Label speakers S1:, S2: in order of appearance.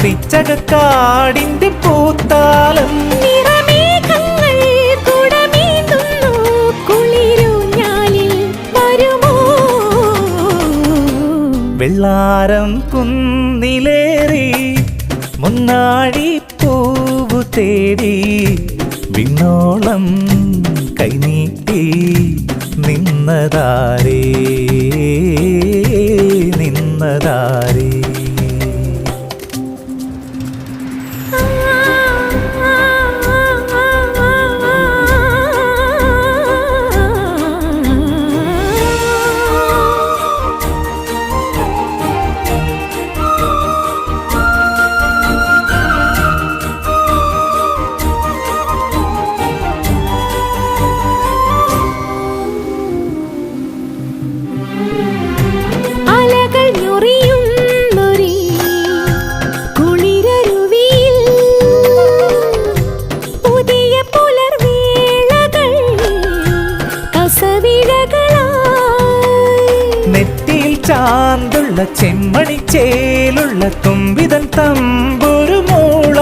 S1: പിച്ചകക്കാടിന്റെ പൂത്താലം വെള്ളാരം കുന്നിലേറി മുന്നാഴി പൂവു തേടി വിണ്ണോളം കൈനീട്ടി നിന്നതാരേ നിന്നതാരേ നെറ്റിയിൽ ചാന്തുള്ള ചെമ്മണിച്ചേലുള്ള തുമ്പിതൻ തമ്പുരു മൂള